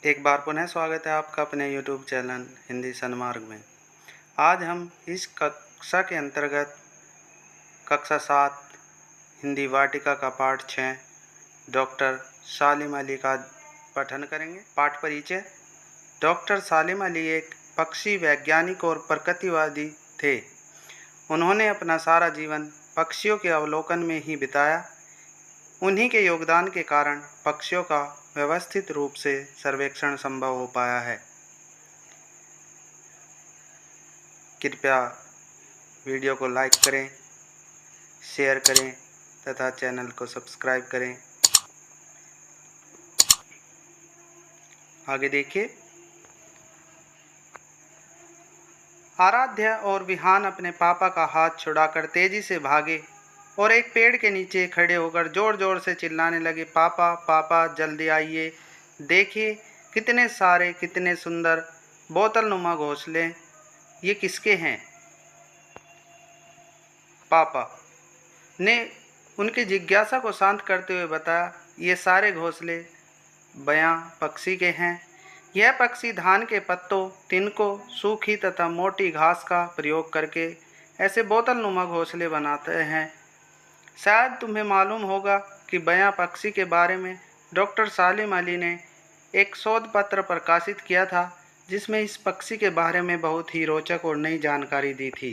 एक बार पुनः स्वागत है आपका अपने YouTube चैनल हिंदी सन्मार्ग में। आज हम इस कक्षा के अंतर्गत कक्षा 7 हिंदी वाटिका का पाठ 6 डॉक्टर सालिम अली का पठन करेंगे। पाठ परिचय। डॉक्टर सालिम अली एक पक्षी वैज्ञानिक और प्रकृतिवादी थे। उन्होंने अपना सारा जीवन पक्षियों के अवलोकन में ही बिताया। उन्हीं के योगदान के कारण पक्षियों का व्यवस्थित रूप से सर्वेक्षण संभव हो पाया है। कृपया वीडियो को लाइक करें, शेयर करें तथा चैनल को सब्सक्राइब करें। आगे देखिए। आराध्या और विहान अपने पापा का हाथ छुड़ाकर तेजी से भागे और एक पेड़ के नीचे खड़े होकर जोर जोर से चिल्लाने लगे, पापा पापा जल्दी आइए, देखिए कितने सारे कितने सुंदर बोतल नुमा घोंसले, ये किसके हैं? पापा ने उनकी जिज्ञासा को शांत करते हुए बताया, ये सारे घोंसले बयां पक्षी के हैं। यह पक्षी धान के पत्तों, तिनकों, सूखी तथा मोटी घास का प्रयोग करके ऐसे बोतल नुमा घोंसले बनाते हैं। शायद तुम्हें मालूम होगा कि बयां पक्षी के बारे में डॉक्टर सालिम अली ने एक शोध पत्र प्रकाशित किया था, जिसमें इस पक्षी के बारे में बहुत ही रोचक और नई जानकारी दी थी।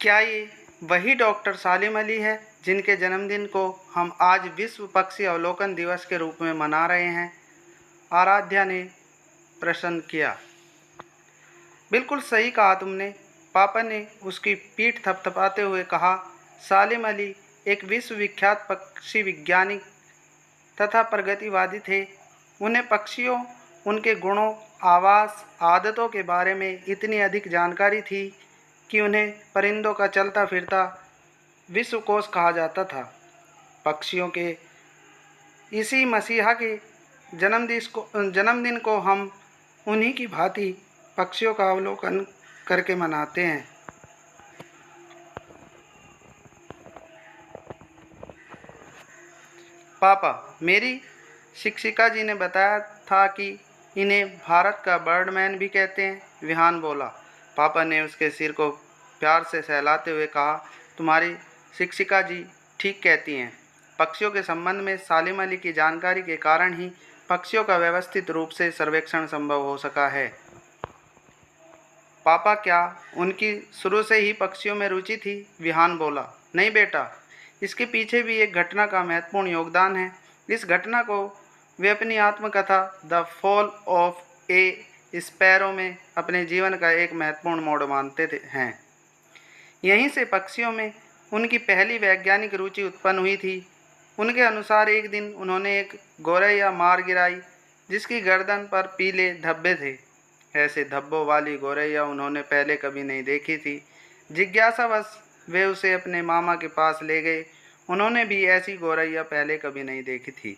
क्या ये वही डॉक्टर सालिम अली है जिनके जन्मदिन को हम आज विश्व पक्षी अवलोकन दिवस के रूप में मना रहे हैं? आराध्या ने प्रश्न किया। बिल्कुल सही कहा तुमने, पापा ने उसकी पीठ थपथपाते हुए कहा। सालिम अली एक विश्वविख्यात पक्षी वैज्ञानिक तथा प्रगतिवादी थे। उन्हें पक्षियों, उनके गुणों, आवास, आदतों के बारे में इतनी अधिक जानकारी थी कि उन्हें परिंदों का चलता फिरता विश्वकोश कहा जाता था। पक्षियों के इसी मसीहा के जन्मदिन को हम उन्हीं की भांति पक्षियों का अवलोकन करके मनाते हैं। पापा, मेरी शिक्षिका जी ने बताया था कि इन्हें भारत का बर्डमैन भी कहते हैं, विहान बोला। पापा ने उसके सिर को प्यार से सहलाते हुए कहा, तुम्हारी शिक्षिका जी ठीक कहती हैं। पक्षियों के संबंध में सालिम अली की जानकारी के कारण ही पक्षियों का व्यवस्थित रूप से सर्वेक्षण संभव हो सका है। पापा, क्या उनकी शुरू से ही पक्षियों में रुचि थी? विहान बोला। नहीं बेटा, इसके पीछे भी एक घटना का महत्वपूर्ण योगदान है। इस घटना को वे अपनी आत्मकथा the fall of A sparrow में अपने जीवन का एक महत्वपूर्ण मोड़ मानते हैं। यहीं से पक्षियों में उनकी पहली वैज्ञानिक रुचि उत्पन्न हुई थी। उनके अनुसार एक दिन उन्होंने एक गौरैया मार गिराई जिसकी गर्दन पर पीले धब्बे थे। ऐसे धब्बों वाली गौरैया उन्होंने पहले कभी नहीं देखी थी। जिज्ञासावश वे उसे अपने मामा के पास ले गए। उन्होंने भी ऐसी गौरैया पहले कभी नहीं देखी थी।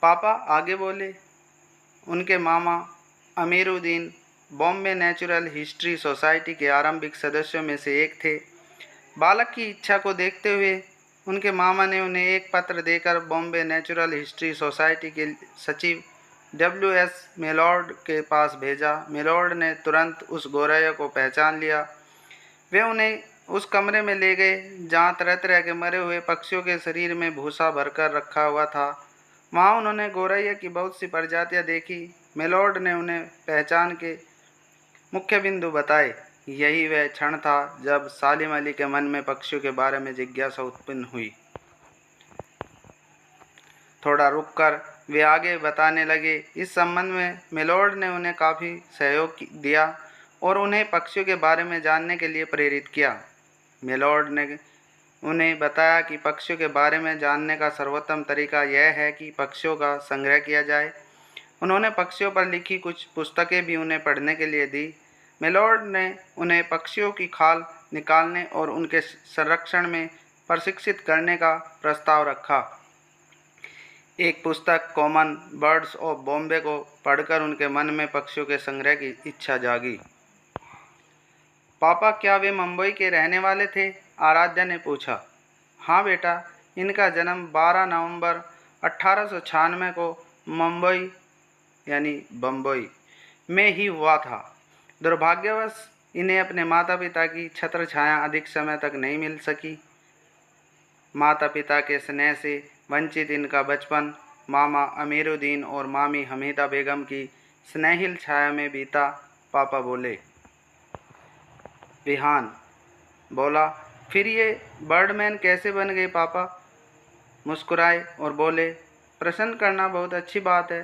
पापा आगे बोले। उनके मामा Amiruddin Bombay natural history society के आरंभिक सदस्यों में से एक थे। बालक की इच्छा को देखते हुए उनके मामा ने उन्हें एक पत्र देकर बॉम्बे नेचुरल हिस्ट्री सोसाइटी के सचिव W.S. मेलॉर्ड के पास भेजा। मेलॉर्ड ने तुरंत उस गौरैया को पहचान लिया। वे उन्हें उस कमरे में ले गए जहाँ तरह तरह के मरे हुए पक्षियों के शरीर में भूसा भरकर रखा हुआ था। वहाँ उन्होंने गौरैया की बहुत सी प्रजातियाँ देखी। मेलॉर्ड ने उन्हें पहचान के मुख्य बिंदु बताए। यही वह क्षण था जब सालिम अली के मन में पक्षियों के बारे में जिज्ञासा उत्पन्न हुई। थोड़ा रुककर वे आगे बताने लगे। इस संबंध में मेलॉर्ड ने उन्हें काफ़ी सहयोग दिया और उन्हें पक्षियों के बारे में जानने के लिए प्रेरित किया। मेलॉर्ड ने उन्हें बताया कि पक्षियों के बारे में जानने का सर्वोत्तम तरीका यह है कि पक्षियों का संग्रह किया जाए। उन्होंने पक्षियों पर लिखी कुछ पुस्तकें भी उन्हें पढ़ने के लिए दी। मेलॉर्ड ने उन्हें पक्षियों की खाल निकालने और उनके संरक्षण में प्रशिक्षित करने का प्रस्ताव रखा। एक पुस्तक कॉमन बर्ड्स ऑफ बॉम्बे को पढ़कर उनके मन में पक्षियों के संग्रह की इच्छा जागी। पापा, क्या वे मुंबई के रहने वाले थे? आराध्या ने पूछा। हाँ बेटा, इनका जन्म 12 नवंबर 1896 को मुंबई यानी बम्बई में ही हुआ था। दुर्भाग्यवश इन्हें अपने माता पिता की छत्र छाया अधिक समय तक नहीं मिल सकी। माता पिता के स्नेह से वंचित इनका बचपन मामा अमीरुद्दीन और मामी हमीदा बेगम की स्नेहिल छाया में बीता। पापा बोले। विहान बोला, फिर ये बर्डमैन कैसे बन गए? पापा मुस्कुराए और बोले, प्रश्न करना बहुत अच्छी बात है।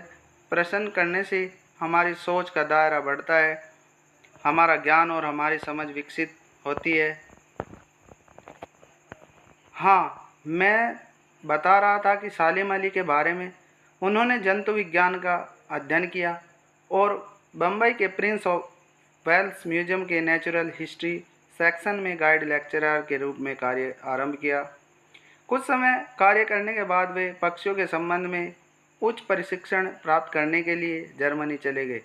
प्रश्न करने से हमारी सोच का दायरा बढ़ता है, हमारा ज्ञान और हमारी समझ विकसित होती है। हाँ, मैं बता रहा था कि सालिम अली के बारे में। उन्होंने जंतु विज्ञान का अध्ययन किया और बम्बई के प्रिंस ऑफ वेल्स म्यूजियम के नेचुरल हिस्ट्री सेक्शन में गाइड लेक्चरर के रूप में कार्य आरंभ किया। कुछ समय कार्य करने के बाद वे पक्षियों के संबंध में उच्च प्रशिक्षण प्राप्त करने के लिए जर्मनी चले गए।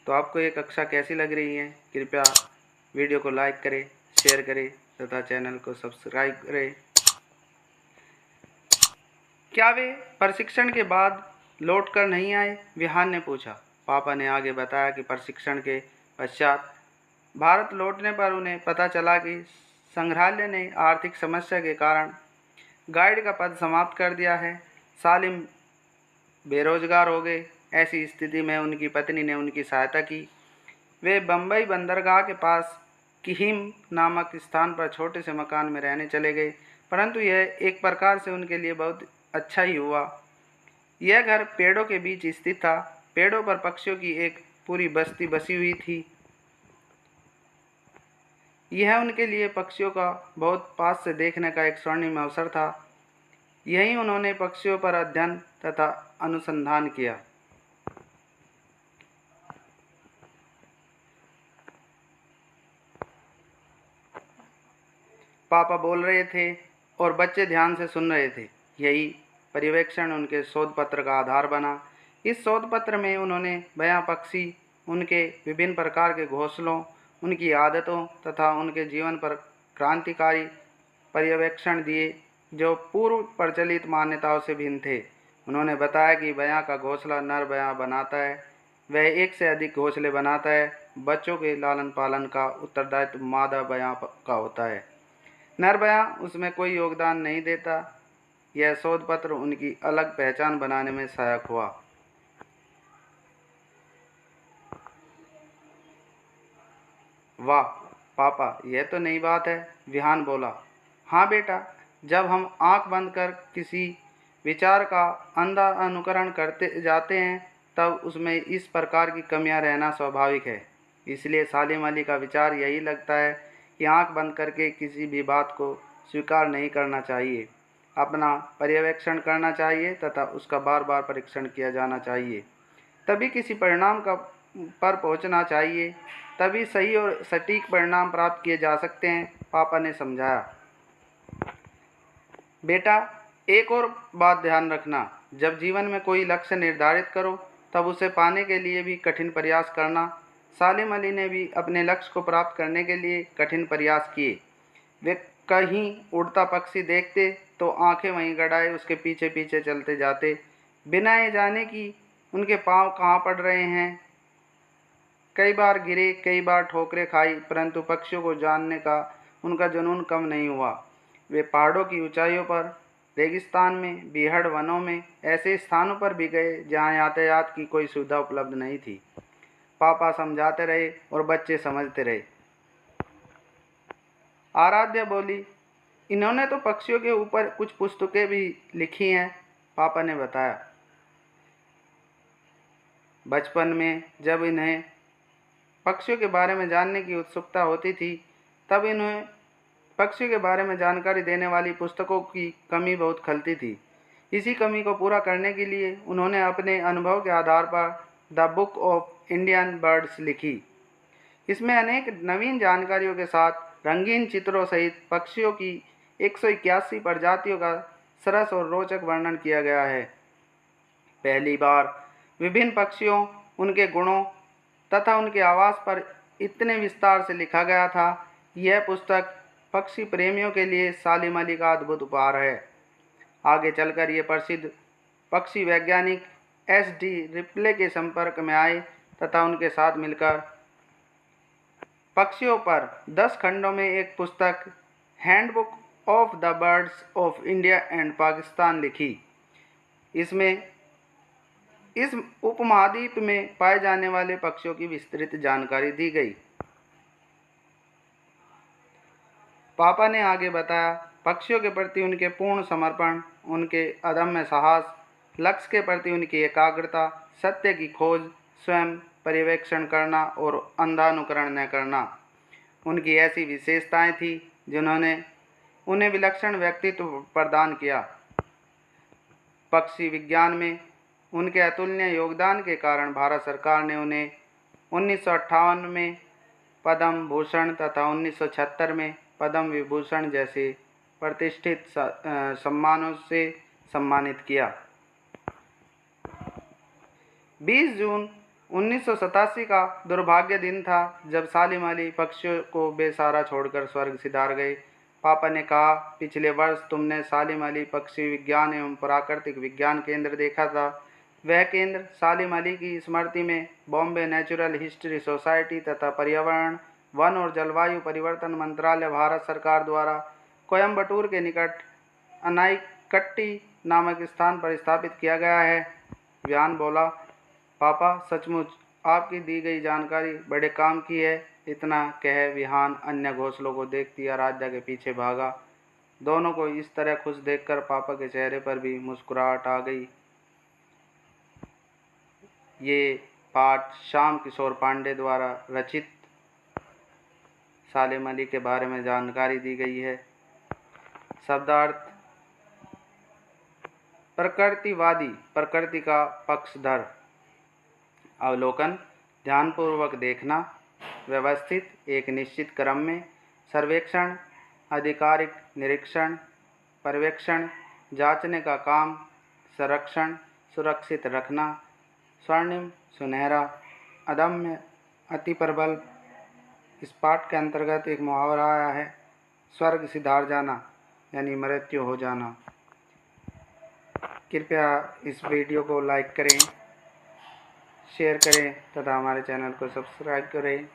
तो आपको ये कक्षा कैसी लग रही है? कृपया वीडियो को लाइक करें, शेयर करें तथा चैनल को सब्सक्राइब करें। क्या वे प्रशिक्षण के बाद लौट कर नहीं आए? विहान ने पूछा। पापा ने आगे बताया कि प्रशिक्षण के पश्चात भारत लौटने पर उन्हें पता चला कि संग्रहालय ने आर्थिक समस्या के कारण गाइड का पद समाप्त कर दिया है। सालिम बेरोजगार हो गए। ऐसी स्थिति में उनकी पत्नी ने उनकी सहायता की। वे बम्बई बंदरगाह के पास किहिम नामक स्थान पर छोटे से मकान में रहने चले गए, परंतु यह एक प्रकार से उनके लिए बहुत अच्छा ही हुआ। यह घर पेड़ों के बीच स्थित था। पेड़ों पर पक्षियों की एक पूरी बस्ती बसी हुई थी। यह उनके लिए पक्षियों का बहुत पास से देखने का एक स्वर्णिम अवसर था। यहीं उन्होंने पक्षियों पर अध्ययन तथा अनुसंधान किया। पापा बोल रहे थे और बच्चे ध्यान से सुन रहे थे। यही पर्यवेक्षण उनके शोध पत्र का आधार बना। इस शोध पत्र में उन्होंने बयां पक्षी, उनके विभिन्न प्रकार के घोंसलों, उनकी आदतों तथा उनके जीवन पर क्रांतिकारी पर्यवेक्षण दिए जो पूर्व प्रचलित मान्यताओं से भिन्न थे। उन्होंने बताया कि बयां का घोंसला नर बयां बनाता है। वह एक से अधिक घोंसले बनाता है। बच्चों के लालन पालन का उत्तरदायित्व मादा बयां का होता है। नर बयां उसमें कोई योगदान नहीं देता। यह शोध पत्र उनकी अलग पहचान बनाने में सहायक हुआ। वाह पापा, यह तो नई बात है। विहान बोला। हाँ बेटा, जब हम आंख बंद कर किसी विचार का अंधा अनुकरण करते जाते हैं तब उसमें इस प्रकार की कमियां रहना स्वाभाविक है। इसलिए सालिम अली का विचार यही लगता है कि आंख बंद करके किसी भी बात को स्वीकार नहीं करना चाहिए। अपना पर्यवेक्षण करना चाहिए तथा उसका बार बार परीक्षण किया जाना चाहिए। तभी किसी परिणाम पर पहुंचना चाहिए। तभी सही और सटीक परिणाम प्राप्त किए जा सकते हैं। पापा ने समझाया। बेटा, एक और बात ध्यान रखना, जब जीवन में कोई लक्ष्य निर्धारित करो तब उसे पाने के लिए भी कठिन प्रयास करना। सालिम अली ने भी अपने लक्ष्य को प्राप्त करने के लिए कठिन प्रयास किए। वे कहीं उड़ता पक्षी देखते तो आंखें वहीं गड़ाए उसके पीछे पीछे चलते जाते, बिना ये जाने कि उनके पांव कहाँ पड़ रहे हैं। कई बार गिरे, कई बार ठोकरें खाई, परंतु पक्षियों को जानने का उनका जुनून कम नहीं हुआ। वे पहाड़ों की ऊंचाइयों पर, रेगिस्तान में, बीहड़ वनों में, ऐसे स्थानों पर भी गए जहाँ यातायात की कोई सुविधा उपलब्ध नहीं थी। पापा समझाते रहे और बच्चे समझते रहे। आराध्या बोली, इन्होंने तो पक्षियों के ऊपर कुछ पुस्तकें भी लिखी हैं। पापा ने बताया। बचपन में जब इन्हें पक्षियों के बारे में जानने की उत्सुकता होती थी तब इन्हें पक्षियों के बारे में जानकारी देने वाली पुस्तकों की कमी बहुत खलती थी। इसी कमी को पूरा करने के लिए उन्होंने अपने अनुभव के आधार पर the book of Indian birds लिखी। इसमें अनेक नवीन जानकारियों के साथ रंगीन चित्रों सहित पक्षियों की 181 प्रजातियों का सरस और रोचक वर्णन किया गया है। पहली बार विभिन्न पक्षियों, उनके गुणों तथा उनके आवास पर इतने विस्तार से लिखा गया था। यह पुस्तक पक्षी प्रेमियों के लिए सालिम अली का अद्भुत उपहार है। आगे चलकर ये प्रसिद्ध पक्षी वैज्ञानिक एस.डी. रिप्ले के संपर्क में आए तथा उनके साथ मिलकर पक्षियों पर 10 खंडों में एक पुस्तक handbook of the birds of India and Pakistan लिखी। इसमें इस उपमहाद्वीप में पाए जाने वाले पक्षियों की विस्तृत जानकारी दी गई। पापा ने आगे बताया, पक्षियों के प्रति उनके पूर्ण समर्पण, उनके अदम्य साहस, लक्ष्य के प्रति उनकी एकाग्रता, सत्य की खोज, स्वयं पर्यवेक्षण करना और अंधानुकरण न करना उनकी ऐसी विशेषताएं थी जिन्होंने उन्हें विलक्षण व्यक्तित्व प्रदान किया। पक्षी विज्ञान में उनके अतुलनीय योगदान के कारण भारत सरकार ने उन्हें 1958 में पद्म भूषण तथा 1976 में पद्म विभूषण जैसे प्रतिष्ठित सम्मानों से सम्मानित किया। 20 जून 1987 का दुर्भाग्य दिन था जब सालिम अली पक्षियों को बेसहारा छोड़कर स्वर्ग सिधार गए। पापा ने कहा, पिछले वर्ष तुमने सालिम अली पक्षी विज्ञान एवं प्राकृतिक विज्ञान केंद्र देखा था। वह केंद्र सालिम अली की स्मृति में बॉम्बे नेचुरल हिस्ट्री सोसाइटी तथा पर्यावरण, वन और जलवायु परिवर्तन मंत्रालय, भारत सरकार द्वारा कोयम्बटूर के निकट अनाईकट्टी नामक स्थान पर स्थापित किया गया है। विहान बोला, पापा सचमुच आपकी दी गई जानकारी बड़े काम की है। इतना कह विहान अन्य घोंसलों को देखती आराध्या के पीछे भागा। दोनों को इस तरह खुश देखकर पापा के चेहरे पर भी मुस्कुराहट आ गई। ये पाठ श्याम किशोर पांडे द्वारा रचित सालिम अली के बारे में जानकारी दी गई है। शब्दार्थ: प्रकृतिवादी, प्रकृति का पक्षधर। अवलोकन: ध्यानपूर्वक देखना, व्यवस्थित एक निश्चित क्रम में। सर्वेक्षण: आधिकारिक निरीक्षण, पर्यवेक्षण, जांचने का काम। संरक्षण: सुरक्षित रखना। स्वर्णिम, सुनहरा, अदम्य, अति प्रबल। इस पाठ के अंतर्गत एक मुहावरा आया है, स्वर्ग सिधार जाना यानी मृत्यु हो जाना। कृपया इस वीडियो को लाइक करें, शेयर करें तथा हमारे चैनल को सब्सक्राइब करें।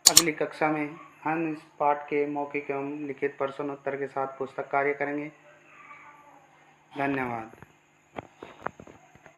अगली कक्षा में हम इस पाठ के मौखिक एवं लिखित प्रश्न उत्तर के साथ पुस्तक कार्य करेंगे। धन्यवाद।